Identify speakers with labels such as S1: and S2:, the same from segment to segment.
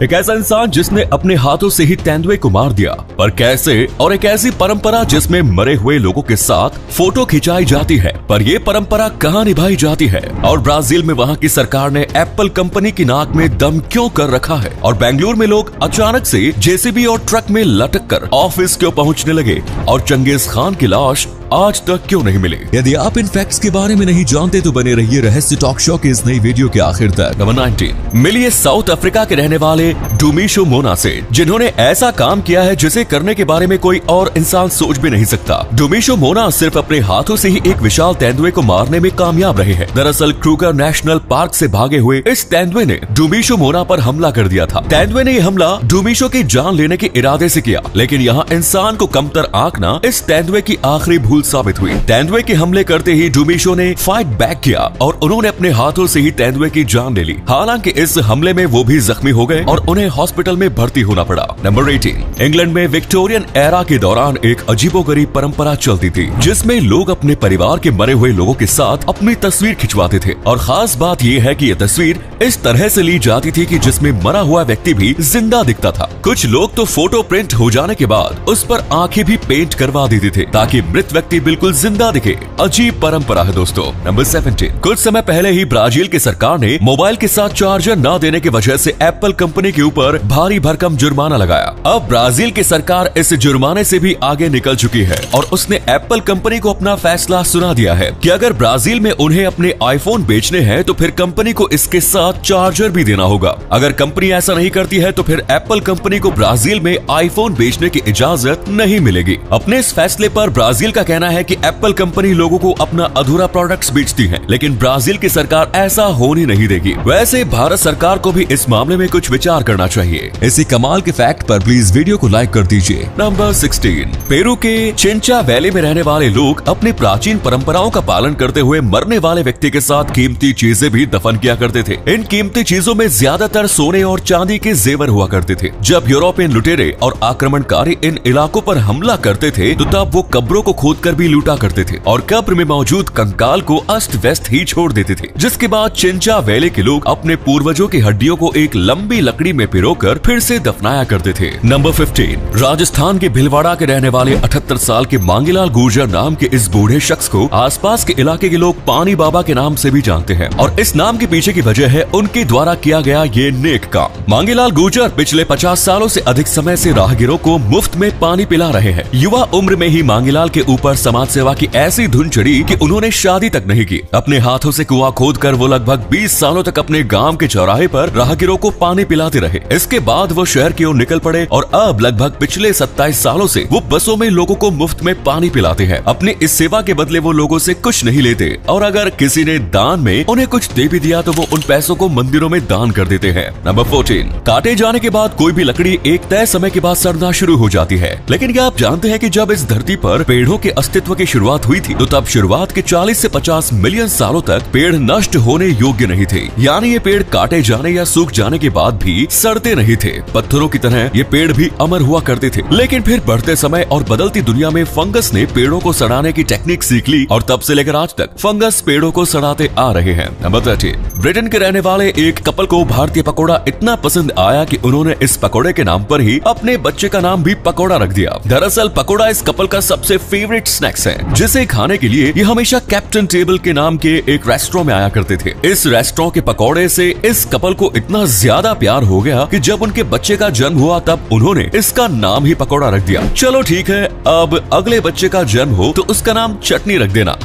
S1: एक ऐसा इंसान जिसने अपने हाथों से ही तेंदुए को मार दिया, पर कैसे? और एक ऐसी परंपरा जिसमें मरे हुए लोगों के साथ फोटो खिंचाई जाती है, पर ये परंपरा कहाँ निभाई जाती है? और ब्राजील में वहाँ की सरकार ने एप्पल कंपनी की नाक में दम क्यों कर रखा है? और बेंगलुरु में लोग अचानक से जेसीबी और ट्रक में लटक कर ऑफिस क्यों पहुँचने लगे? और चंगेज खान की लाश आज तक क्यों नहीं मिली?
S2: यदि आप इन फैक्ट्स के बारे में नहीं जानते तो बने रहिए रहस्य टॉक शो के इस नई वीडियो के आखिर तक।
S1: नंबर 19, मिलिए साउथ अफ्रीका के रहने वाले डूमिशो मोना से, जिन्होंने ऐसा काम किया है जिसे करने के बारे में कोई और इंसान सोच भी नहीं सकता। डूमिशो मोना सिर्फ अपने हाथों से ही एक विशाल तेंदुए को मारने में कामयाब रहे हैं। दरअसल क्रूगर नेशनल पार्क से भागे हुए इस तेंदुए ने डूमिशो मोना पर हमला कर दिया था। तेंदुए ने यह हमला डूमिशो की जान लेने के इरादे से किया, लेकिन यहाँ इंसान को कमतर आंकना इस तेंदुए की आखिरी भूल साबित हुई। तेंदुए के हमले करते ही डूमिशो ने फाइट बैक किया और उन्होंने अपने हाथों से ही तेंदुए की जान ले ली। हालांकि इस हमले में वो भी जख्मी हो गए और उन्हें हॉस्पिटल में भर्ती होना पड़ा। नंबर 18, इंग्लैंड में विक्टोरियन एरा के दौरान एक अजीबोगरीब परंपरा चलती थी, जिसमें लोग अपने परिवार के मरे हुए लोगों के साथ अपनी तस्वीर खिंचवाते थे। और खास बात यह है कि यह तस्वीर इस तरह से ली जाती थी कि जिसमें मरा हुआ व्यक्ति भी जिंदा दिखता था। कुछ लोग तो फोटो प्रिंट हो जाने के बाद उस पर आंखें भी पेंट करवा देते थे ताकि मृत व्यक्ति बिल्कुल जिंदा दिखे। अजीब परंपरा है दोस्तों। नंबर 17, कुछ समय पहले ही ब्राजील की सरकार ने मोबाइल के साथ चार्जर न देने की वजह से एप्पल कंपनी के ऊपर भारी भरकम जुर्माना लगाया। अब ब्राजील की सरकार इस जुर्माने से भी आगे निकल चुकी है और उसने एप्पल कंपनी को अपना फैसला सुना दिया है कि अगर ब्राजील में उन्हें अपने आईफोन बेचने हैं तो फिर कंपनी को इसके साथ चार्जर भी देना होगा। अगर कंपनी ऐसा नहीं करती है तो फिर एप्पल कंपनी को ब्राजील में आईफोन बेचने की इजाजत नहीं मिलेगी। अपने इस फैसले पर ब्राजील का कहना है कि एप्पल कंपनी लोगों को अपना अधूरा प्रोडक्ट्स बेचती है, लेकिन ब्राजील की सरकार ऐसा होने नहीं देगी। वैसे भारत सरकार को भी इस मामले में कुछ विचार करना चाहिए।
S2: इसी कमाल के फैक्ट पर प्लीज वीडियो को लाइक कर दीजिए।
S1: नंबर 16, पेरू के चिंचा वैली में रहने वाले लोग अपनी प्राचीन परंपराओं का पालन करते हुए मरने वाले व्यक्ति के साथ कीमती चीजें भी दफन किया करते थे। इन कीमती चीजों में ज्यादातर सोने और चांदी के जेवर हुआ करते थे। जब यूरोपियन लुटेरे और आक्रमणकारी इन इलाकों पर हमला करते थे तो तब वो कब्रों को खोदकर भी लूटा करते थे और कब्र में मौजूद कंकाल को अस्त व्यस्त ही छोड़ देते थे। जिसके बाद चिंचा वैली के लोग अपने पूर्वजों की हड्डियों को एक लंबी लकड़ी में पिरोकर फिर से दफनाया करते थे। नंबर 15, राजस्थान के भिलवाड़ा के रहने वाले 78 साल के मांगीलाल गुर्जर नाम के इस बूढ़े शख्स को आसपास के इलाके के लोग पानी बाबा के नाम से भी जानते हैं और इस नाम के पीछे की वजह है उनके द्वारा किया गया ये नेक काम। मांगीलाल गुर्जर पिछले 50 सालों से अधिक समय से राहगीरों को मुफ्त में पानी पिला रहे हैं। युवा उम्र में ही मांगीलाल के ऊपर समाज सेवा की ऐसी धुन चढ़ी कि उन्होंने शादी तक नहीं की। अपने हाथों से कुआं खोदकर वो लगभग 20 सालों तक अपने गांव के चौराहे पर राहगीरों को पानी पिलाते रहे। इसके बाद वो शहर की ओर निकल पड़े और अब लगभग पिछले 27 सालों से वो बसों में लोगों को मुफ्त में पानी पिलाते हैं। अपनी इस सेवा के बदले वो लोगों से कुछ नहीं लेते और अगर किसी ने दान में उन्हें कुछ दे भी दिया तो वो उन पैसों को मंदिरों में दान कर देते हैं। नंबर 14, काटे जाने के बाद कोई भी लकड़ी एक तय समय के बाद सड़ना शुरू हो जाती है, लेकिन क्या आप जानते हैं कि जब इस धरती पर पेड़ों के अस्तित्व की शुरुआत हुई थी तो तब शुरुआत के 40 से 50 मिलियन सालों तक पेड़ नष्ट होने योग्य नहीं थे। यानी ये पेड़ काटे जाने या सूख जाने के बाद भी सड़ते नहीं थे। पत्थरों की तरह ये पेड़ भी अमर हुआ करते थे। लेकिन फिर बढ़ते समय और बदलती दुनिया में फंगस ने पेड़ों को सड़ाने की टेक्निक सीख ली और तब से लेकर आज तक फंगस पेड़ों को सड़ाते आ रहे हैं। नंबर 13, ब्रिटेन के रहने वाले एक कपल को भारतीय पकौड़ा इतना पसंद आया कि उन्होंने इस पकौड़े के नाम पर ही अपने बच्चे का नाम भी पकौड़ा रख दिया। दरअसल पकौड़ा इस कपल का सबसे फेवरेट स्नैक्स है, जिसे खाने के लिए ये हमेशा कैप्टन टेबल के नाम के एक रेस्टोरेंट में आया करते थे। इस रेस्टोरेंट के पकौड़े से इस कपल को इतना ज्यादा प्यार हो गया कि जब उनके बच्चे का जन्म हुआ तब उन्होंने इसका नाम ही पकौड़ा रख दिया। चलो ठीक है, अब अगले बच्चे का जन्म हो तो उसका नाम चटनी रख देना।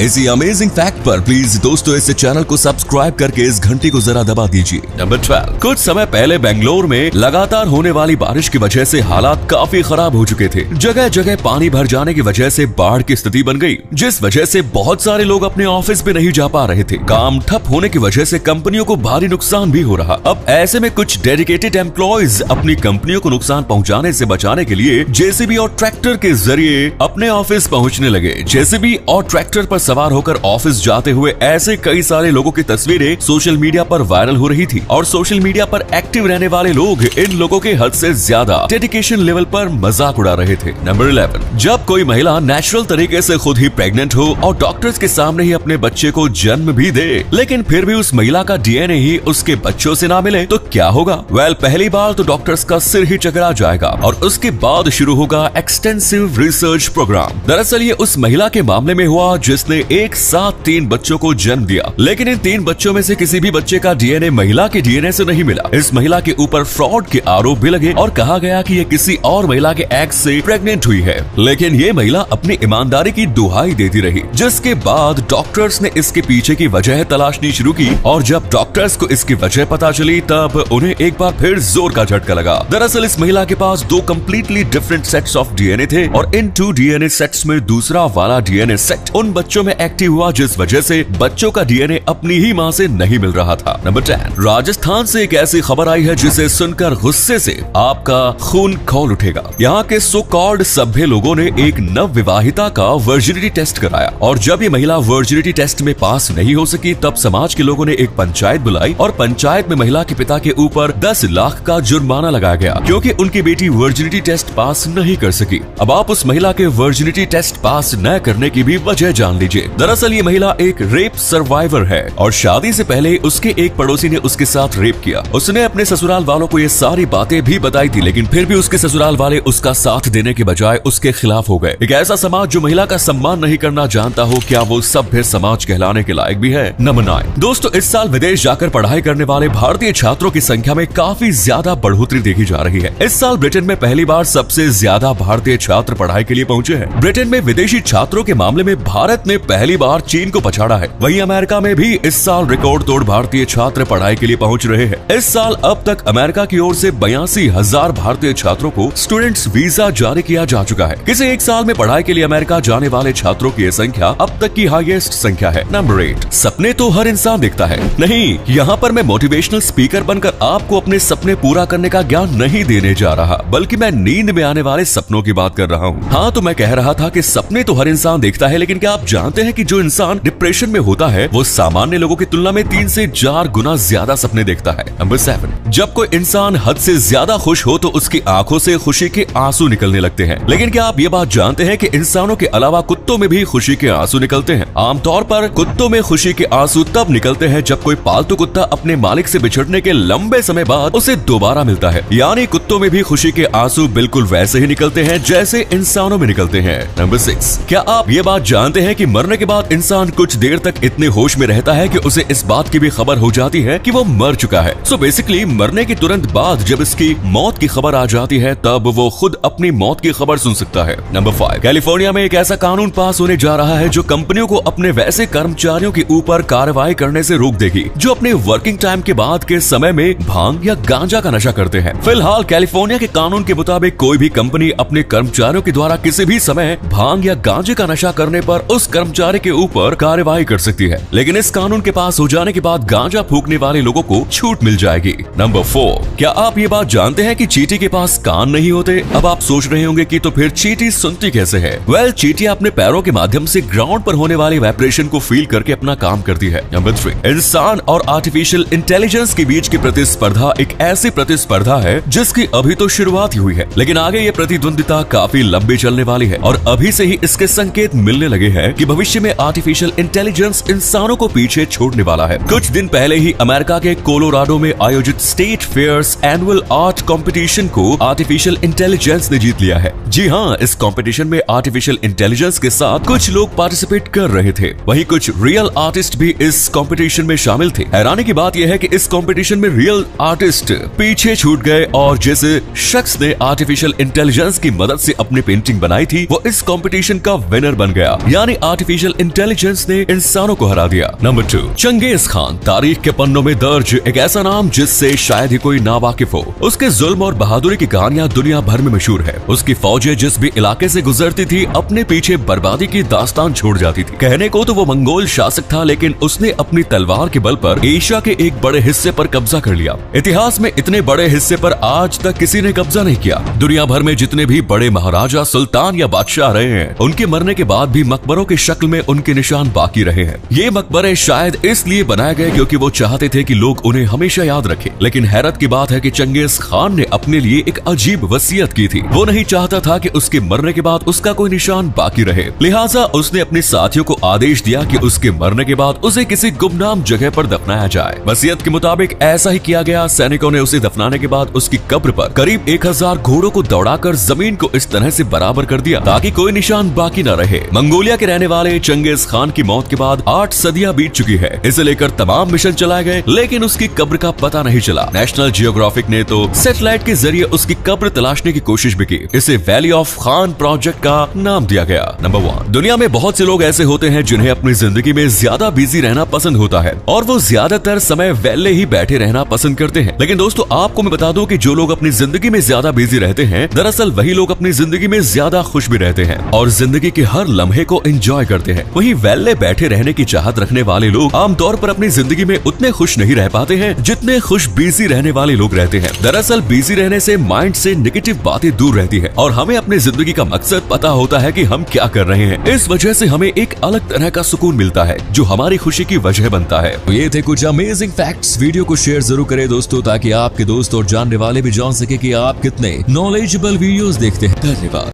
S2: इसी अमेजिंग फैक्ट पर प्लीज दोस्तों इस चैनल को सब्सक्राइब करके इस घंटी को जरा दबा दीजिए।
S1: नंबर 12, कुछ समय पहले बेंगलोर में लगातार होने वाली बारिश की वजह से हालात काफी खराब हो चुके थे। जगह जगह पानी भर जाने की वजह से बाढ़ की स्थिति बन गई, जिस वजह से बहुत सारे लोग अपने ऑफिस में नहीं जा पा रहे थे। काम ठप होने की वजह से कंपनियों को भारी नुकसान भी हो रहा। अब ऐसे में कुछ डेडिकेटेड एम्प्लॉयज अपनी कंपनियों को नुकसान पहुंचाने से बचाने के लिए जेसीबी और ट्रैक्टर के जरिए अपने ऑफिस पहुंचने लगे। जेसीबी और ट्रैक्टर पर सवार होकर ऑफिस जाते हुए ऐसे कई सारे लोगों की तस्वीरें सोशल मीडिया पर वायरल हो रही थी और सोशल मीडिया पर एक्टिव रहने वाले लोग इन लोगों के हद से ज्यादा डेडिकेशन लेवल पर मजाक उड़ा रहे थे। नंबर 11, जब कोई कोई महिला नेचुरल तरीके से खुद ही प्रेग्नेंट हो और डॉक्टर्स के सामने ही अपने बच्चे को जन्म भी दे, लेकिन फिर भी उस महिला का डीएनए ही उसके बच्चों से ना मिले तो क्या होगा? पहली बार तो डॉक्टर्स का सिर ही चकरा जाएगा और उसके बाद शुरू होगा एक्सटेंसिव रिसर्च प्रोग्राम। दरअसल ये उस महिला के मामले में हुआ जिसने एक साथ 3 बच्चों को जन्म दिया, लेकिन इन 3 बच्चों में से किसी भी बच्चे का डीएनए महिला के डीएनए से नहीं मिला। इस महिला के ऊपर फ्रॉड के आरोप भी लगे और कहा गया कि ये किसी और महिला के एग से प्रेग्नेंट हुई है, लेकिन ये महिला अपनी ईमानदारी की दुहाई देती रही। जिसके बाद डॉक्टर्स ने इसके पीछे की वजह तलाशनी शुरू की और जब डॉक्टर्स को इसकी वजह पता चली तब उन्हें एक बार फिर जोर का झटका लगा। दरअसल इस महिला के पास 2 completely different sets of DNA थे और इन 2 डीएनए सेट्स में दूसरा वाला डीएनए सेट उन बच्चों में एक्टिव हुआ जिस वजह से बच्चों का डीएनए अपनी ही मां से नहीं मिल रहा था। नंबर 10, राजस्थान से एक ऐसी खबर आई है जिसे सुनकर गुस्से से आपका खून खौल उठेगा। यहाँ के सो कॉल्ड सभ्य लोगों ने एक नव विवाहिता का वर्जिनिटी टेस्ट कराया और जब ये महिला वर्जिनिटी टेस्ट में पास नहीं हो सकी तब समाज के लोगों ने एक पंचायत बुलाई और पंचायत में महिला के पिता के ऊपर 10 लाख का जुर्माना लगाया गया क्योंकि उनकी बेटी वर्जिनिटी टेस्ट पास नहीं कर सकी। अब आप उस महिला के वर्जिनिटी टेस्ट पास न करने की भी वजह जान लीजिए। दरअसल ये महिला एक रेप सर्वाइवर है और शादी से पहले उसके एक पड़ोसी ने उसके साथ रेप किया। उसने अपने ससुराल वालों को ये सारी बातें भी बताई थी, लेकिन फिर भी उसके ससुराल वाले उसका साथ देने के बजाय उसके खिलाफ हो गए। एक ऐसा समाज जो महिला का सम्मान नहीं करना जानता हो, क्या वो सभ्य समाज कहलाने के लायक भी है? नंबर 9, दोस्तों इस साल विदेश जाकर पढ़ाई करने वाले भारतीय छात्रों की संख्या में काफी ज्यादा बढ़ोतरी देखी जा रही है। इस साल ब्रिटेन में पहली बार सबसे ज्यादा भारतीय छात्र पढ़ाई के लिए पहुंचे हैं। ब्रिटेन में विदेशी छात्रों के मामले में भारत ने पहली बार चीन को पछाड़ा है। वहीं अमेरिका में भी इस साल रिकॉर्ड तोड़ भारतीय छात्र पढ़ाई के लिए पहुंच रहे हैं। इस साल अब तक अमेरिका की ओर से 82,000 भारतीय छात्रों को स्टूडेंट्स वीजा जारी किया जा चुका है। किसी एक साल में पढ़ाई के लिए अमेरिका जाने वाले छात्रों की यह संख्या अब तक की हाईएस्ट संख्या है। नंबर 8, सपने तो हर इंसान देखता है। नहीं, यहाँ पर मैं मोटिवेशनल स्पीकर बनकर आपको अपने सपने पूरा करने का ज्ञान नहीं देने जा रहा, बल्कि मैं नींद में आने वाले सपनों की बात कर रहा हूँ। हाँ, तो मैं कह रहा था कि सपने तो हर इंसान देखता है, लेकिन क्या आप जानते हैं कि जो इंसान डिप्रेशन में होता है वो सामान्य लोगों की तुलना में 3 से 4 गुना ज्यादा सपने देखता है। नंबर 7, जब कोई इंसान हद से ज्यादा खुश हो तो उसकी आंखों से खुशी के आंसू निकलने लगते हैं। लेकिन क्या आप ये बात जानते हैं कि इंसानों के अलावा कुत्तों में भी खुशी के आंसू निकलते हैं? आमतौर पर कुत्तों में खुशी के आंसू तब निकलते हैं जब कोई पालतू कुत्ता अपने मालिक से बिछड़ने के लंबे समय बाद उसे दोबारा मिलता है। यानी कुत्तों में भी खुशी के आंसू बिल्कुल वैसे ही निकलते हैं जैसे इंसानों में निकलते हैं। नंबर 6, क्या आप ये बात जानते हैं कि मरने के बाद इंसान कुछ देर तक इतने होश में रहता है कि उसे इस बात की भी खबर हो जाती है कि वो मर चुका है। सो बेसिकली मरने के तुरंत बाद जब इसकी मौत की खबर आ जाती है तब वो खुद अपनी मौत की खबर सुन सकता है। नंबर 5, कैलिफोर्निया में एक ऐसा कानून पास होने जा रहा है जो कंपनियों को अपने वैसे कर्मचारियों के ऊपर कार्रवाई करने से रोक देगी जो अपने वर्किंग टाइम के बाद के समय में भांग या गांजा का नशा करते हैं। फिलहाल कैलिफोर्निया के कानून के मुताबिक कोई भी कंपनी अपने कर्मचारियों के द्वारा किसी भी समय भांग या गांजे का नशा करने पर उस कर्मचारी के ऊपर कार्रवाई कर सकती है, लेकिन इस कानून के पास हो जाने के बाद गांजा फूकने वाले लोगों को छूट मिल जाएगी। नंबर 4, क्या आप ये बात जानते हैं कि चींटी के पास कान नहीं होते? अब आप सोच रहे होंगे कि तो फिर चींटी सुनती कैसे है? चींटियां अपने पैरों के माध्यम से ग्राउंड पर होने वाले वाइब्रेशन को फील करके अपना काम करती है। नंबर 3, इंसान और आर्टिफिशियल इंटेलिजेंस के बीच की प्रतिस्पर्धा एक ऐसी प्रतिस्पर्धा है जिसकी अभी तो शुरुआत ही हुई है, लेकिन आगे ये प्रतिद्वंदिता काफी लंबी चलने वाली है और अभी से ही इसके संकेत मिलने लगे हैं कि भविष्य में आर्टिफिशियल इंटेलिजेंस इंसानों को पीछे छोड़ने वाला है। कुछ दिन पहले ही अमेरिका के कोलोराडो में आयोजित state fairs annual art competition को आर्टिफिशियल इंटेलिजेंस ने जीत लिया है। जी हाँ, इस कंपटीशन में आर्टिफिशियल इंटेलिजेंस के साथ कुछ लोग पार्टिसिपेट कर रहे थे, वहीं कुछ रियल आर्टिस्ट भी इस कंपटीशन में शामिल थे। हैरानी की बात यह है कि इस कंपटीशन में रियल आर्टिस्ट पीछे छूट गए और जिस शख्स ने आर्टिफिशियल इंटेलिजेंस की मदद से अपनी पेंटिंग बनाई थी वो इस कंपटीशन का विनर बन गया, यानी आर्टिफिशियल इंटेलिजेंस ने इंसानों को हरा दिया। नंबर 2, चंगेज खान, तारीख के पन्नों में दर्ज एक ऐसा नाम जिससे शायद ही कोई नावाकिफ हो। उसके जुल्म और बहादुरी की कहानियां दुनिया भर में मशहूर है। उसकी फौजें जिस भी इलाके से गुजरती थी अपने पीछे बर्बादी की दास्तान छोड़ जाती थी। कहने को तो वो मंगोल शासक था, लेकिन उसने अपनी तलवार के बल पर एशिया के एक बड़े हिस्से पर कब्जा कर लिया। इतिहास में इतने बड़े हिस्से पर आज तक किसी ने कब्जा नहीं किया। दुनिया भर में जितने भी बड़े महाराजा, सुल्तान या बादशाह रहे हैं, उनके मरने के बाद भी मकबरों की शक्ल में उनके निशान बाकी रहे हैं। ये मकबरे शायद इसलिए बनाए गए क्योंकि वो चाहते थे कि लोग उन्हें हमेशा याद रखें। लेकिन हैरत की बात है कि चंगेज खान ने अपने लिए एक अजीब वसीयत की थी। वो नहीं चाहता था कि उसके मरने के बाद उसका कोई निशान बाकी रहे। लिहाजा उसने अपने साथियों को आदेश दिया कि उसके मरने के बाद उसे किसी गुमनाम जगह पर दफनाया जाए। वसीयत के मुताबिक ऐसा ही किया गया। सैनिकों ने उसे दफनाने के बाद उसकी कब्र पर करीब 1000 घोड़ों को दौड़ाकर जमीन को इस तरह से बराबर कर दिया ताकि कोई निशान बाकी न रहे। मंगोलिया के रहने वाले चंगेज खान की मौत के बाद 8 सदियां बीत चुकी है। इसे लेकर तमाम मिशन चलाए गए, लेकिन उसकी कब्र का पता नहीं चला। नेशनल जियोग्राफिक ने तो सैटेलाइट के जरिए उसकी कब्र तलाशने की कोशिश भी की। इसे वैली ऑफ खान प्रोजेक्ट का नाम दिया गया। नंबर 1, दुनिया में बहुत से लोग ऐसे होते हैं जिन्हें अपनी जिंदगी में ज्यादा बिजी रहना पसंद होता है और वो ज्यादातर समय वेले ही बैठे रहना पसंद करते हैं। लेकिन दोस्तों, आपको मैं बता दूं कि जो लोग अपनी जिंदगी में ज्यादा बिजी रहते हैं, दरअसल वही लोग अपनी जिंदगी में ज्यादा खुश भी रहते हैं और जिंदगी के हर लम्हे को एंजॉय करते हैं। वहीं वेले बैठे रहने की चाहत रखने वाले लोग आमतौर पर अपनी जिंदगी में उतने खुश नहीं रह पाते हैं जितने खुश बिजी रहने वाले लोग रहते हैं। दरअसल बिजी रहने से माइंड से नेगेटिव बातें दूर रहती है और हमें अपनी जिंदगी का मकसद पता होता है कि हम क्या कर रहे हैं। इस वजह से हमें एक अलग तरह का सुकून मिलता है जो हमारी खुशी की वजह बनता है।
S2: तो ये थे कुछ अमेजिंग फैक्ट्स। वीडियो को शेयर जरूर करें दोस्तों, ताकि आपके दोस्त और जानने वाले भी जान सके कि आप कितने नॉलेजेबल वीडियोस देखते हैं। धन्यवाद।